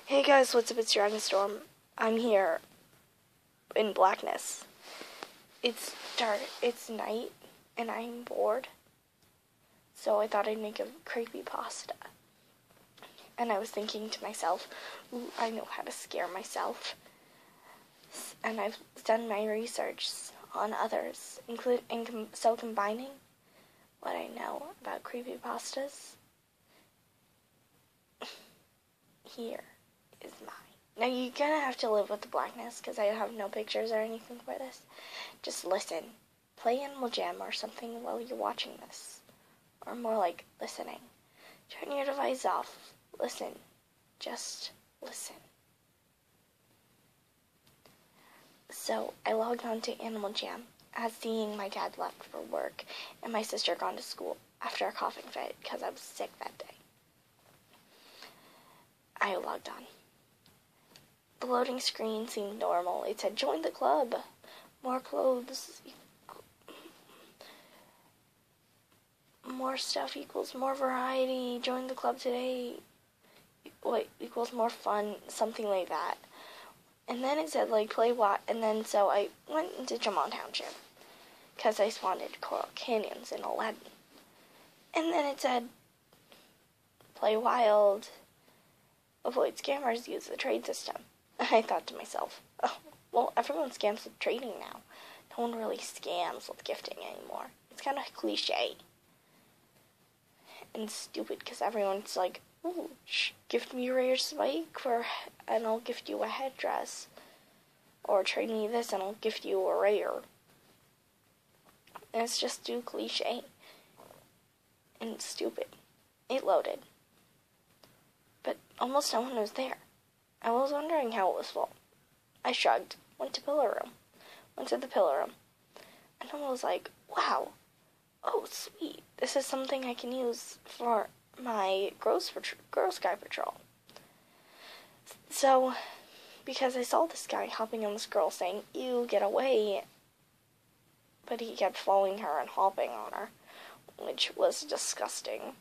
Hey guys, what's up? It's Dragonstorm. I'm here in blackness. It's dark, it's night, and I'm bored. So I thought I'd make a creepypasta. And I was thinking to myself, ooh, I know how to scare myself. And I've done my research on others, so combining what I know about creepypastas, here is mine. Now you're gonna have to live with the blackness because I have no pictures or anything for this. Just listen. Play Animal Jam or something while you're watching this. Or more like listening. Turn your device off. Listen. Just listen. So I logged on to Animal Jam as seeing my dad left for work and my sister gone to school after a coughing fit because I was sick that day. I logged on. The loading screen seemed normal. It said, join the club. More clothes. More stuff equals more variety. Join the club today. Equals more fun. Something like that. And then it said, play what? And then so I went into Jamon Township. Because I spawned at Coral Canyons in Aladdin. And then it said, play wild. Avoid scammers. Use the trade system. I thought to myself, oh, well, everyone scams with trading now. No one really scams with gifting anymore. It's kind of cliche. And stupid, because everyone's like, ooh, gift me a rare spike, and I'll gift you a headdress. Or trade me this, and I'll gift you a rare. And it's just too cliche. And stupid. It loaded. But almost no one was there. I was wondering how it was full. I shrugged, went to the pillar room, and I was like, wow, oh sweet, this is something I can use for my Girl Sky Patrol. So, because I saw this guy hopping on this girl saying, ew, get away, but he kept following her and hopping on her, which was disgusting.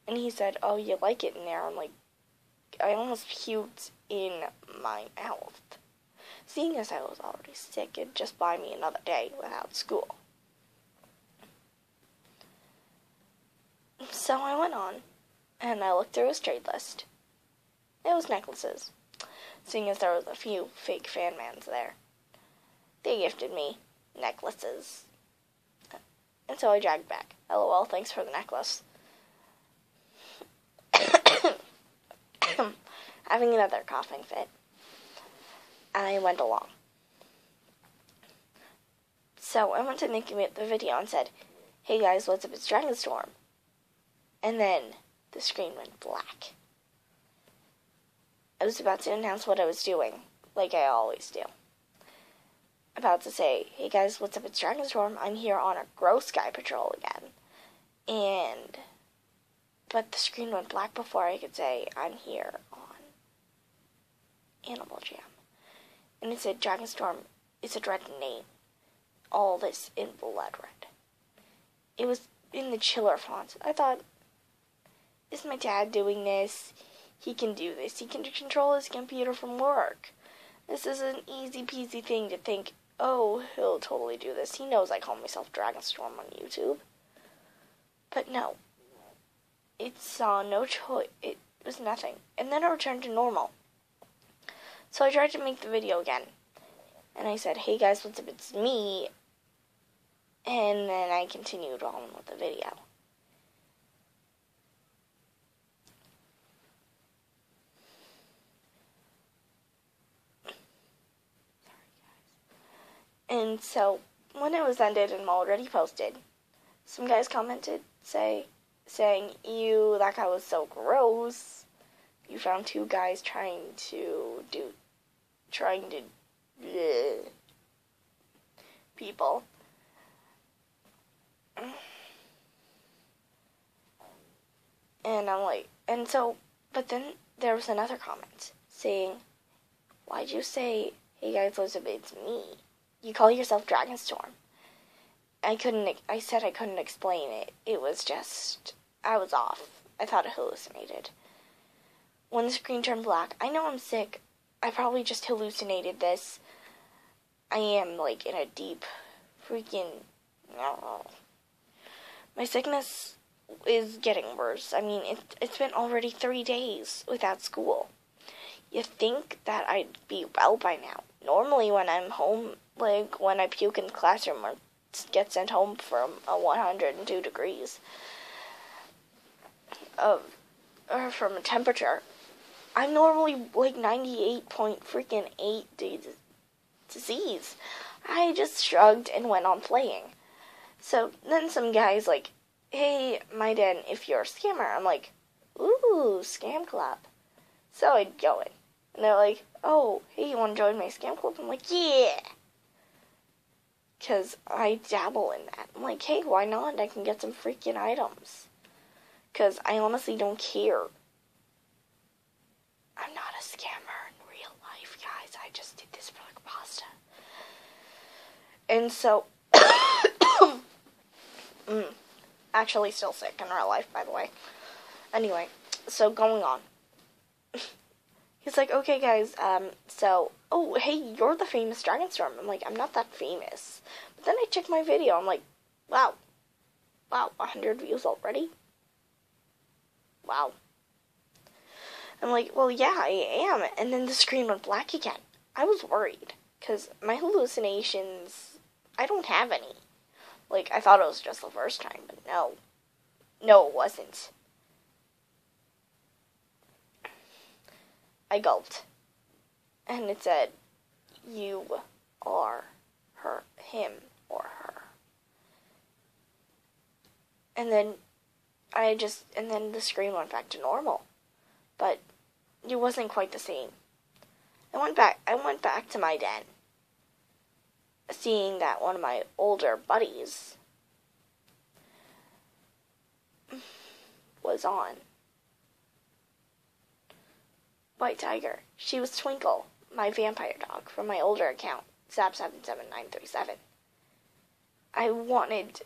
And he said, oh, you like it in there? I'm like, I almost puked in my mouth. Seeing as I was already sick, it'd just buy me another day without school. So I went on, and I looked through his trade list. It was necklaces, seeing as there was a few fake fanmans there. They gifted me necklaces. And so I dragged back. LOL, thanks for the necklace. Having another coughing fit. I went along. So I went to make the video and said, hey guys, what's up, it's Dragonstorm. And then the screen went black. I was about to announce what I was doing, like I always do. About to say, hey guys, what's up, it's Dragonstorm. I'm here on a Grow Sky Patrol again. But the screen went black before I could say, I'm here on Animal Jam. And it said, Dragonstorm is a dread name. All this in blood red. It was in the chiller font. I thought, is my dad doing this? He can do this. He can control his computer from work. This is an easy peasy thing to think, oh, he'll totally do this. He knows I call myself Dragonstorm on YouTube. But no. It saw no choice. It was nothing. And then it returned to normal. So I tried to make the video again. And I said, hey guys, what's up? It's me. And then I continued on with the video. And so when it was ended and already posted, some guys commented saying, ew, that guy was so gross. You found two guys trying to bleh, people. And I'm like, but then there was another comment saying, why'd you say, hey guys, Elizabeth, it's me? You call yourself Dragonstorm. I said I couldn't explain it. It was just, I was off. I thought it hallucinated. when the screen turned black, I know I'm sick. I probably just hallucinated this. I am, like, in a deep freaking... My sickness is getting worse. I mean, it's been already 3 days without school. You'd think that I'd be well by now. Normally when I'm home, like, when I puke in the classroom or get sent home from 102 degrees or from a temperature, I'm normally, like, 98.8 disease. I just shrugged and went on playing. So then some guy's like, hey, my dad, if you're a scammer, I'm like, ooh, scam club. So I'd go in. And they're like, oh, hey, you want to join my scam club? I'm like, yeah. Because I dabble in that. I'm like, hey, why not? I can get some freaking items. Because I honestly don't care. I'm not a scammer in real life, guys. I just did this for, like, pasta. And so... Actually still sick in real life, by the way. Anyway, so going on. He's like, okay, guys, oh, hey, you're the famous Dragonstorm. I'm like, I'm not that famous. But then I checked my video. I'm like, wow, 100 views already? Wow. I'm like, well, yeah, I am. And then the screen went black again. I was worried, because my hallucinations, I don't have any. Like, I thought it was just the first time, but no. No, it wasn't. I gulped. And it said, you are him or her. And then the screen went back to normal. But it wasn't quite the same. I went back to my den, seeing that one of my older buddies was on. White Tiger. She was Twinkle, my vampire dog from my older account, Zap77937. I wanted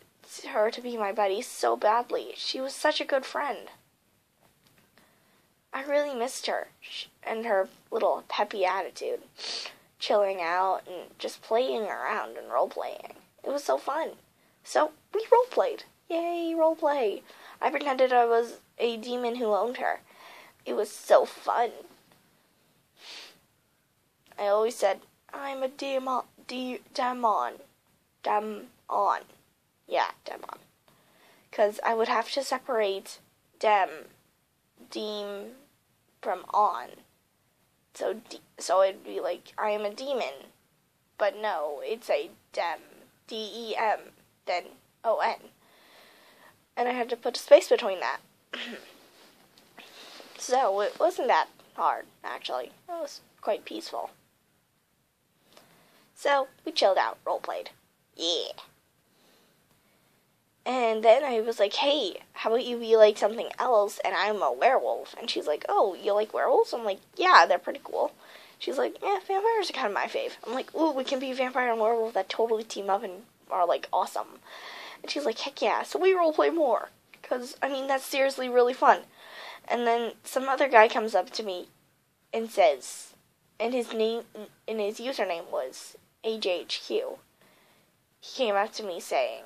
her to be my buddy so badly. She was such a good friend. I really missed her and her little peppy attitude. Chilling out and just playing around and role-playing. It was so fun. So, we role-played. Yay, role-play. I pretended I was a demon who owned her. It was so fun. I always said, I'm a demon. Yeah, demon. Because I would have to separate deem from on. So it'd be like, I am a demon. But no, it's a dem. D-E-M. Then O-N. And I had to put a space between that. So it wasn't that hard, actually. It was quite peaceful. So we chilled out, role-played. Yeah. And then I was like, hey, how about you be like something else and I'm a werewolf? And she's like, oh, you like werewolves? I'm like, yeah, they're pretty cool. She's like, yeah, vampires are kind of my fave. I'm like, ooh, we can be vampire and werewolf that totally team up and are like awesome. And she's like, heck yeah, so we roleplay more. Because, I mean, that's seriously really fun. And then some other guy comes up to me and says, and his username was AJHQ. He came up to me saying,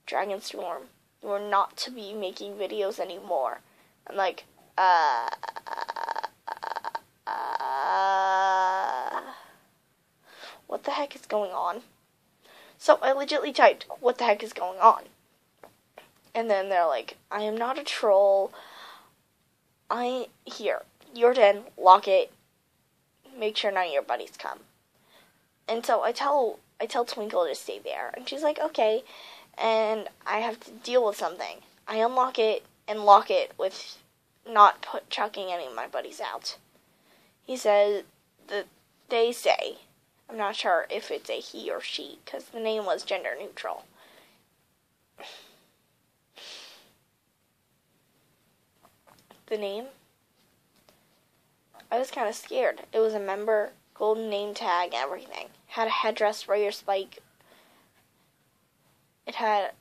Dragonstorm, you are not to be making videos anymore. I'm like, what the heck is going on? So I legitimately typed, what the heck is going on? And then they're like, I am not a troll. Here, your den, lock it. Make sure none of your buddies come. And so I tell Twinkle to stay there. And she's like, okay. And I have to deal with something. I unlock it and lock it with not chucking any of my buddies out. He says that they say, I'm not sure if it's a he or she, because the name was gender neutral. The name? I was kind of scared. It was a member, golden name tag, everything. Had a headdress, rare spike. It had,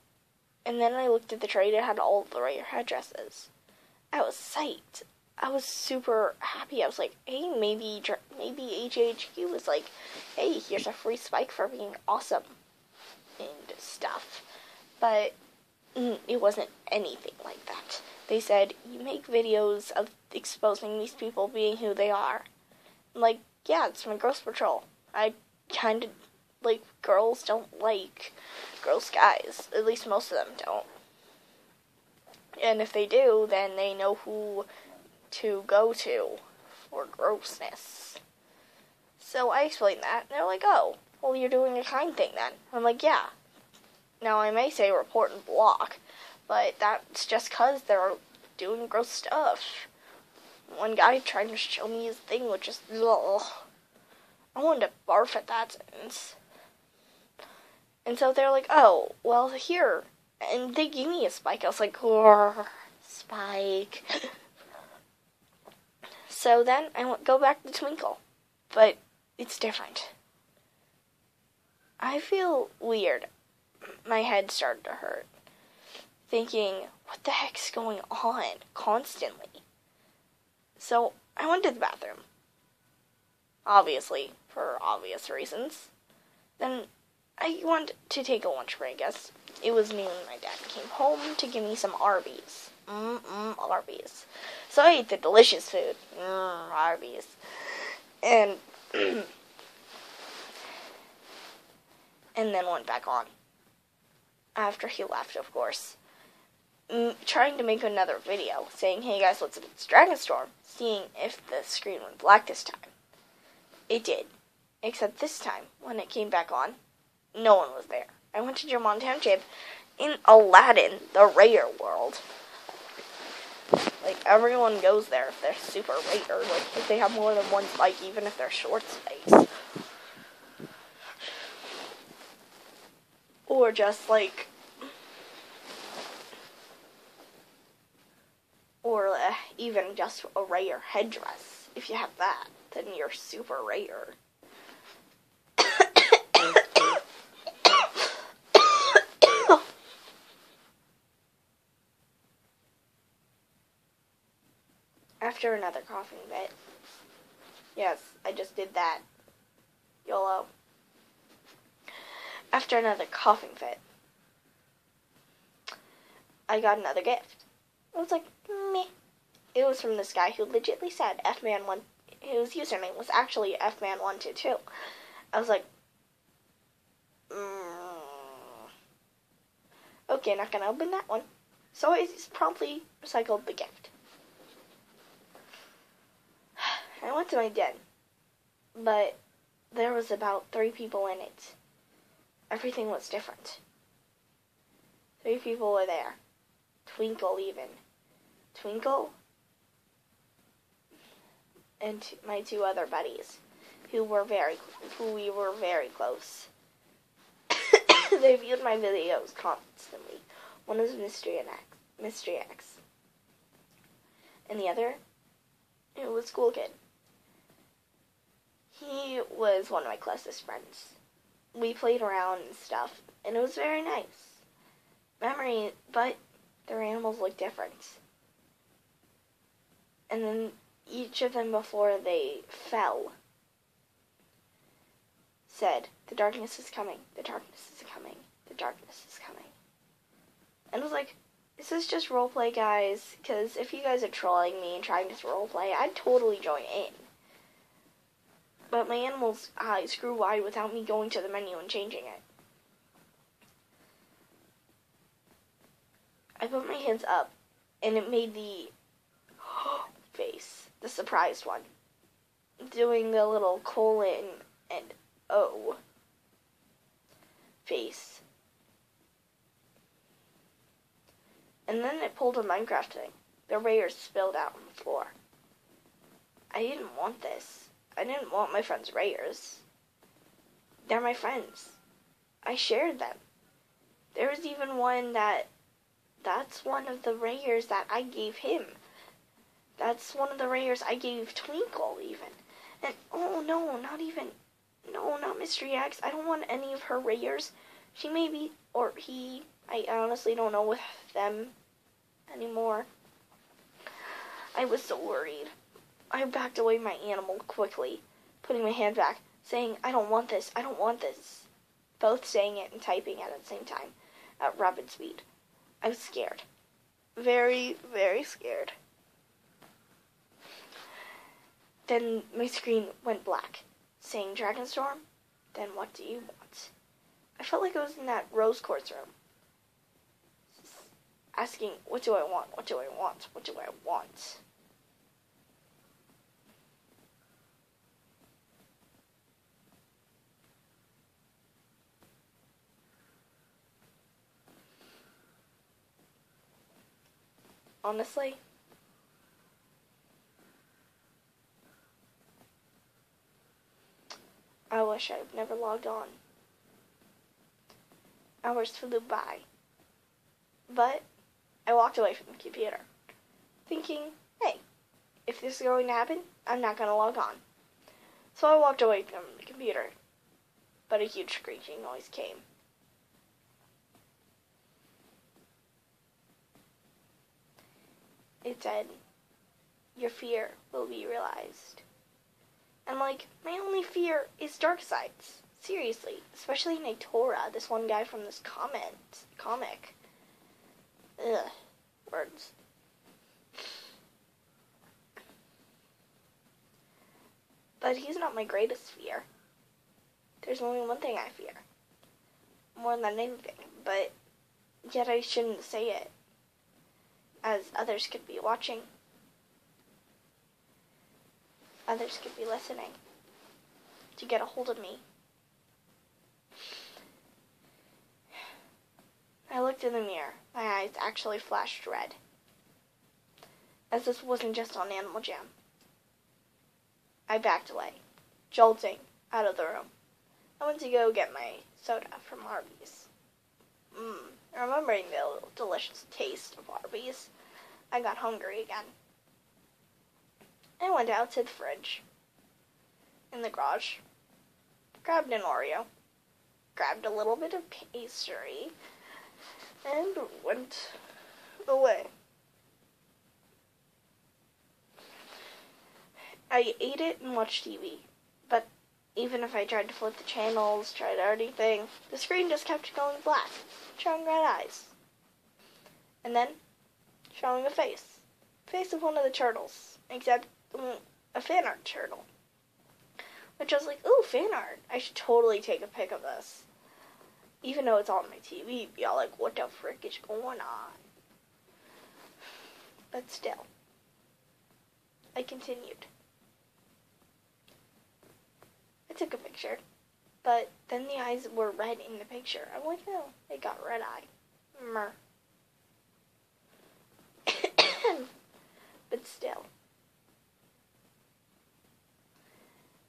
and then I looked at the trade, it had all the rare headdresses. I was psyched. I was super happy. I was like, hey, maybe HHQ was like, hey, here's a free spike for being awesome and stuff. But it wasn't anything like that. They said, you make videos of exposing these people being who they are. I'm like, yeah, it's my Girls Patrol. I kind of, like, girls don't like gross guys. At least most of them don't. And if they do, then they know who to go to for grossness. So I explained that, and they're like, oh, well, you're doing a kind thing then. I'm like, yeah. Now, I may say report and block, but that's just because they're doing gross stuff. One guy tried to show me his thing, which is, ugh. I wanted to barf at that sentence. And so they're like, oh, well, here. And they gave me a spike. I was like, spike. So then I go back to Twinkle. But it's different. I feel weird. My head started to hurt. Thinking, what the heck's going on constantly? So I went to the bathroom. Obviously, for obvious reasons. Then I wanted to take a lunch break, as it was noon. My dad came home to give me some Arby's. Arby's. So I ate the delicious food. Arby's. And and then went back on. After he left, of course. Trying to make another video, saying, hey guys, let's do Dragonstorm, seeing if the screen went black this time. It did. Except this time, when it came back on, no one was there. I went to Jermon Township in Aladdin, the rare world. Like, everyone goes there if they're super rare. Like, if they have more than one spike, even if they're short spikes. Or just, like... Or even just a rare headdress. If you have that, then you're super rare. After another coughing fit. Yes, I just did that. YOLO. After another coughing fit, I got another gift. I was like, meh. It was from this guy who legitly said Fman1, whose username was actually Fman122. I was like, okay, not gonna open that one. So I promptly recycled the gift. I went to my den, but there was about 3 people in it. Everything was different. 3 people were there. Twinkle even. Twinkle and my 2 other buddies, who we were very close. They viewed my videos constantly. One was Mystery X, and the other, it was School Kid. He was one of my closest friends. We played around and stuff, and it was very nice. Memory, but their animals looked different. And then each of them, before they fell, said, the darkness is coming, the darkness is coming, the darkness is coming. And I was like, is this just roleplay, guys? Because if you guys are trolling me and trying to roleplay, I'd totally join in. But my animal's eyes grew wide without me going to the menu and changing it. I put my hands up, and it made the face, the surprised one, doing the little colon and O face. And then it pulled a Minecraft thing. The rares spilled out on the floor. I didn't want this. I didn't want my friends' rares. They're my friends. I shared them. There was even one that's one of the rares that I gave him. That's one of the rares I gave Twinkle even. And oh no, not Mystery X. I don't want any of her rares. She may be, or he, I honestly don't know with them anymore. I was so worried. I backed away my animal quickly, putting my hand back, saying, I don't want this, I don't want this. Both saying it and typing it at the same time, at rapid speed. I was scared. Very, very scared. Then my screen went black, saying Dragonstorm. Then what do you want? I felt like I was in that rose quartz room, asking, what do I want, what do I want, what do I want? Honestly, I wish I'd never logged on. Hours flew by. But I walked away from the computer, thinking, hey, if this is going to happen, I'm not going to log on. So I walked away from the computer, but a huge screeching noise came. It said, your fear will be realized. And like, my only fear is Darkseids. Seriously, especially Natora, this one guy from this comic. Ugh, words. But he's not my greatest fear. There's only one thing I fear. More than anything, but yet I shouldn't say it, as others could be watching. Others could be listening to get a hold of me. I looked in the mirror. My eyes actually flashed red, as this wasn't just on Animal Jam. I backed away, jolting out of the room. I went to go get my soda from Arby's. Remembering the delicious taste of Arby's, I got hungry again. I went out to the fridge in the garage, grabbed an Oreo, grabbed a little bit of pastry, and went away. I ate it and watched TV, but even if I tried to flip the channels, tried anything, the screen just kept going black, showing red eyes. And then, showing a face. Face of one of the turtles, except a fan art turtle. Which I was like, ooh, fan art. I should totally take a pic of this. Even though it's on my TV, be all like, what the frick is going on? But still, I continued. I took a picture, but then the eyes were red in the picture. I'm like, no, it got red eye. Mer. But still,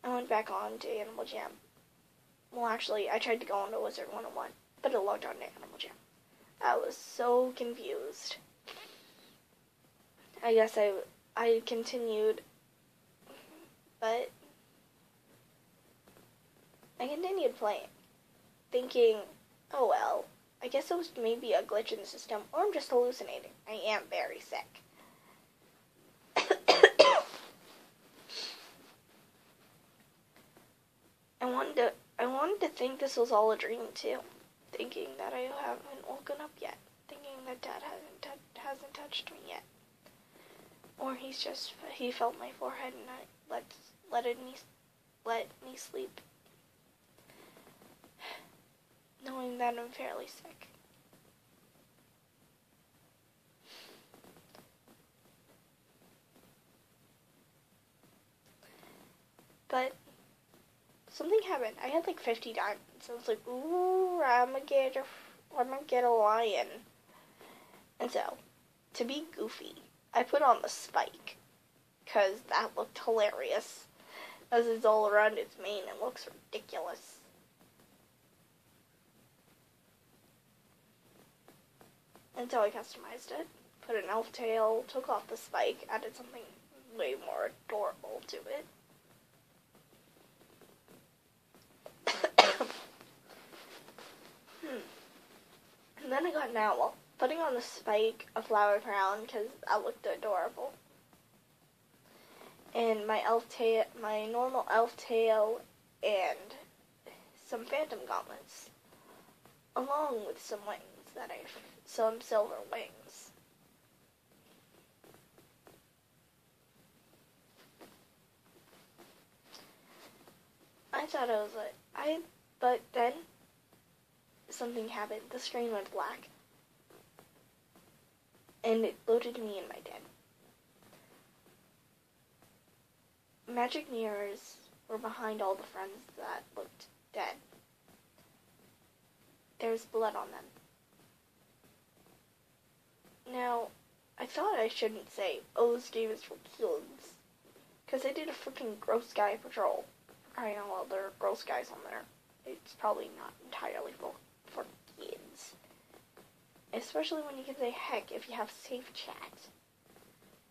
I went back on to Animal Jam. Well, actually, I tried to go on to Wizard 101, but it logged on to Animal Jam. I was so confused. I guess I continued, but I continued playing, thinking, oh well, I guess it was maybe a glitch in the system, or I'm just hallucinating. I am very sick. I wanted to think this was all a dream too, thinking that I haven't woken up yet, thinking that Dad hasn't touched me yet, or he felt my forehead and let me sleep, knowing that I'm fairly sick. But something happened. I had like 50 diamonds. I was like, ooh, I'm gonna get a lion. And so, to be goofy, I put on the spike, because that looked hilarious. As it's all around its mane, it looks ridiculous. And so I customized it, put an elf tail, took off the spike, added something way more adorable to it. And then I got an owl, putting on the spike a flower crown because that looked adorable. and my normal elf tail, and some phantom gauntlets, along with some some silver wings. I thought I was but then something happened. The screen went black, and it loaded me in my den. Magic mirrors were behind all the friends that looked dead. There was blood on them. Now, I thought I shouldn't say, oh, this game is for kids, because I did a freaking gross guy patrol. I know, well, there are gross guys on there. It's probably not entirely for kids. Especially when you can say, heck, if you have safe chat.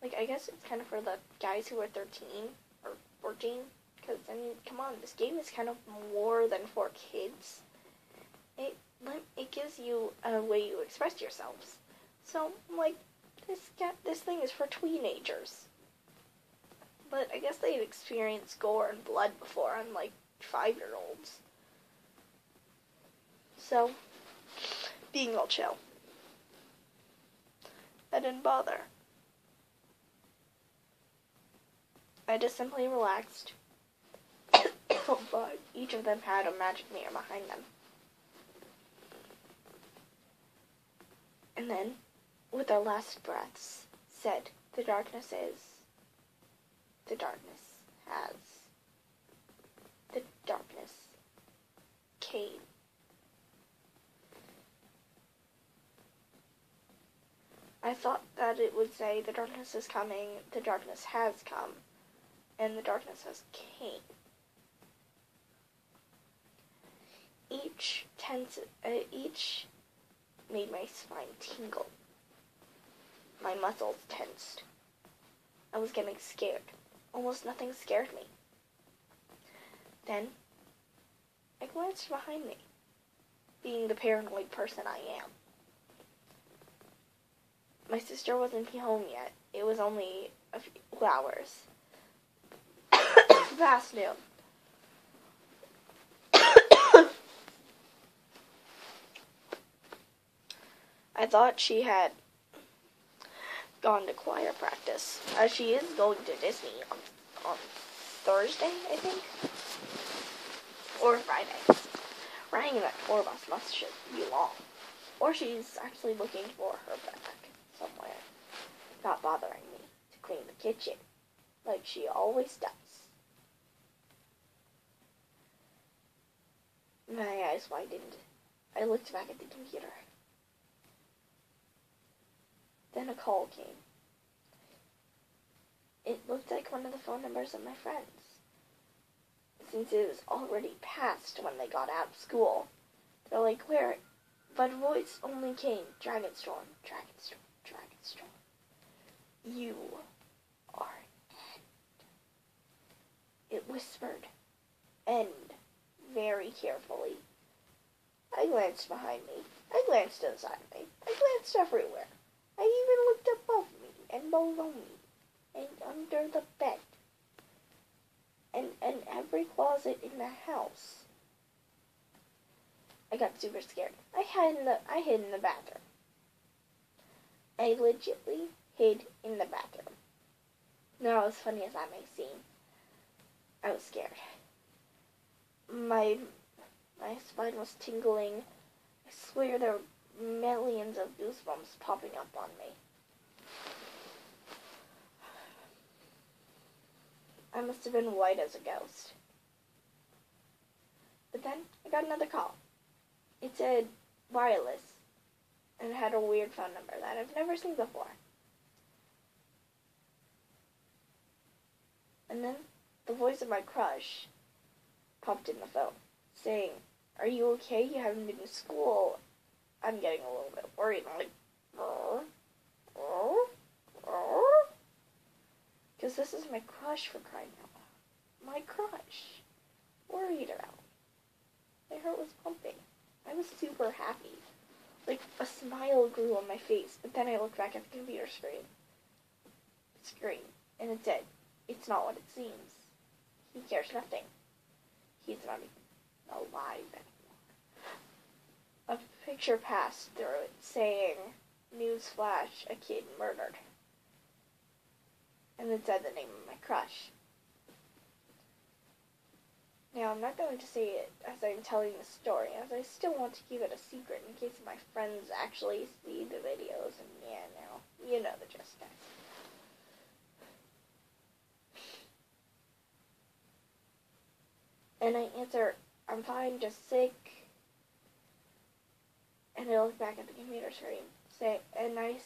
Like, I guess it's kind of for the guys who are 13 or 14. Because, I mean, come on, this game is kind of more than for kids. It gives you a way to express yourselves. So, like, this thing is for teenagers. But I guess they've experienced gore and blood before, unlike 5-year-olds. So, being all chill. I didn't bother. I just simply relaxed. But each of them had a magic mirror behind them. And then, with their last breaths, said, the darkness came. I thought that it would say, the darkness is coming, the darkness has come, and the darkness has came. Each made my spine tingle. My muscles tensed. I was getting scared. Almost nothing scared me. Then, I glanced behind me, being the paranoid person I am. My sister wasn't home yet. It was only a few hours. Past noon. I thought she had gone to choir practice. She is going to Disney on Thursday, I think. Or Friday. Riding that tour bus should be long. Or she's actually looking for her back somewhere. Not bothering me to clean the kitchen, like she always does. My eyes widened. I looked back at the computer. Then a call came. It looked like one of the phone numbers of my friends. Since it was already past when they got out of school, they're like, where? But voice only came, Dragonstorm, Dragonstorm, Dragonstorm. You are end. It whispered, end, very carefully. I glanced behind me. I glanced to the side of me. I glanced everywhere. I even looked above me and below me and under the bed and every closet in the house. I got super scared. I hid in the bathroom. I legitly hid in the bathroom. Now, as funny as that may seem, I was scared. My spine was tingling. I swear there were millions of goosebumps popping up on me. I must have been white as a ghost. But then I got another call. It said wireless, and it had a weird phone number that I've never seen before. And then the voice of my crush popped in the phone, saying, are you okay? You haven't been to school. I'm getting a little bit worried. I'm like, because this is my crush, for crying out loud. My crush. Worried about. My heart was pumping. I was super happy. Like, a smile grew on my face, but then I looked back at the computer screen, and it said, It's not what it seems. He cares nothing. He's not even alive anymore. A picture passed through it saying, "Newsflash, a kid murdered." And it said the name of my crush. Now, I'm not going to say it as I'm telling the story, as I still want to keep it a secret in case my friends actually see the videos, and yeah, now, you know the gist, guys. And I answer, "I'm fine, just sick." And I look back at the computer screen, and I